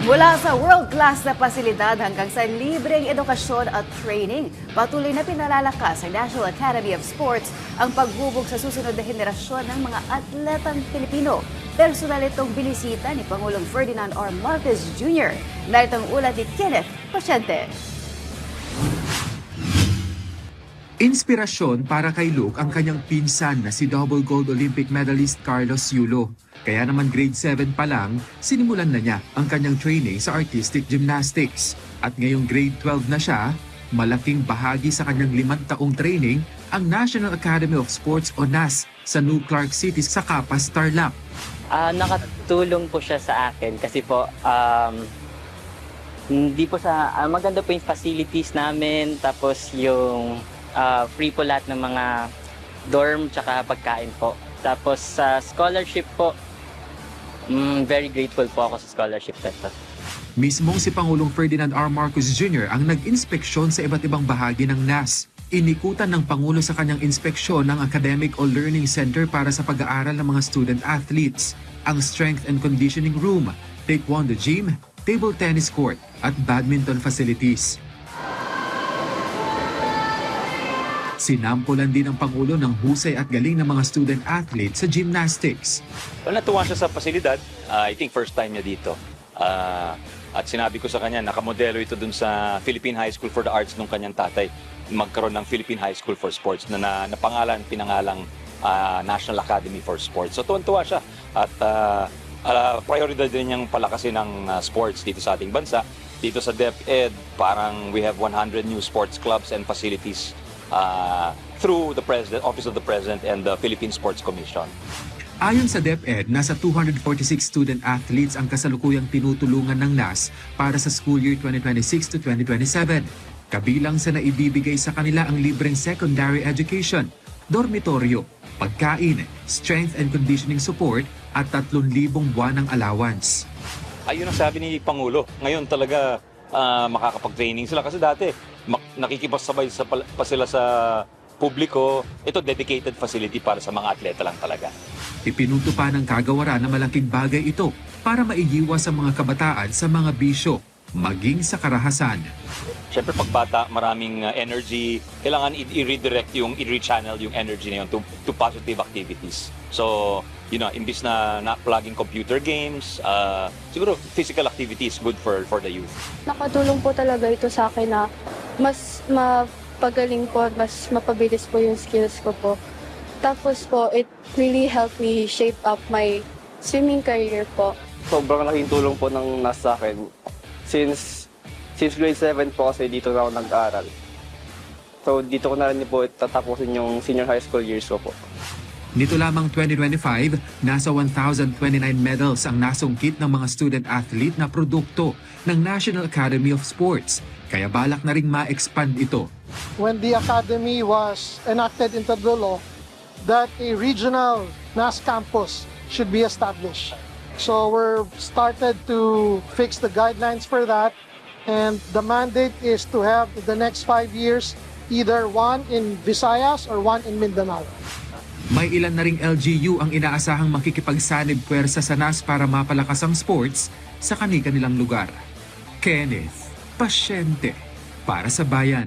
Mula sa world-class na pasilidad hanggang sa libreng edukasyon at training, patuloy na pinalalakas ng National Academy of Sports ang paghubog sa susunod na henerasyon ng mga atletang Pilipino. Personal itong binisita ni Pangulong Ferdinand R. Marcos Jr. na itong ulat ni Kenneth Pasyente. Inspirasyon para kay Luke ang kanyang pinsan na si double gold Olympic medalist Carlos Yulo. Kaya naman grade 7 pa lang, sinimulan na niya ang kanyang training sa artistic gymnastics. At ngayong grade 12 na siya, malaking bahagi sa kanyang 5 taong training ang National Academy of Sports o NAS sa New Clark City sa Capas, Tarlac. Nakatulong po siya sa akin kasi po hindi po maganda po yung facilities namin, tapos yung free po lahat ng mga dorm tsaka pagkain po. Tapos sa scholarship po, very grateful po ako sa scholarship na ito. Mismong si Pangulong Ferdinand R. Marcos Jr. ang nag-inspeksyon sa iba't ibang bahagi ng NAS. Inikutan ng Pangulo sa kanyang inspeksyon ng Academic o Learning Center para sa pag-aaral ng mga student athletes, ang Strength and Conditioning Room, Taekwondo Gym, Table Tennis Court at Badminton Facilities. Sinampulan din ng Pangulo ng husay at galing ng mga student athletes sa gymnastics. Well, natuwa siya sa pasilidad. I think first time niya dito. At sinabi ko sa kanya, nakamodelo ito dun sa Philippine High School for the Arts nung kanyang tatay. Magkaroon ng Philippine High School for Sports na pinangalang National Academy for Sports. So tuwan-tuwa siya. At prioridad din niyang palakasin ng sports dito sa ating bansa. Dito sa DepEd, parang we have 100 new sports clubs and facilities through the Office of the President and the Philippine Sports Commission. Ayon sa DepEd, nasa 246 student athletes ang kasalukuyang tinutulungan ng NAS para sa school year 2026 to 2027. Kabilang sa naibibigay sa kanila ang libreng secondary education, dormitoryo, pagkain, strength and conditioning support at 3,000 buwan ng allowance. Ayun ang sabi ni Pangulo. Ngayon talaga makakapag-training sila kasi dati nakikipasabay pa sila sa publiko. Ito dedicated facility para sa mga atleta lang talaga. Ipinuto pa ng kagawaran na malaking bagay ito para maiiwas sa mga kabataan sa mga bisyo, maging sa karahasan. Siyempre pag bata, maraming energy. Kailangan i-redirect i-rechannel yung energy na yun to positive activities. So, imbis na plugging computer games, siguro physical activity is good for the youth. Nakatulong po talaga ito sa akin na mas mapagaling po, mas mapabilis po yung skills ko po. Tapos po, it really helped me shape up my swimming career po. Sobrang laking tulong po ng nasa akin. Since grade 7 po kasi dito na ako nag-aaral. So dito ko na rin po tatapusin yung senior high school years ko po. Nito lamang 2025, nasa 1,029 medals ang nasungkit ng mga student athlete na produkto ng National Academy of Sports. Kaya balak na ring ma-expand ito. When the Academy was enacted into the law, that a regional NAS campus should be established. So we're started to fix the guidelines for that. And the mandate is to have the next 5 years either one in Visayas or one in Mindanao. May ilan na ring LGU ang inaasahang makikipagsanib puwersa sa NAS para mapalakas ang sports sa kani-kanilang lugar. Kenneth Pasyente para sa Bayan.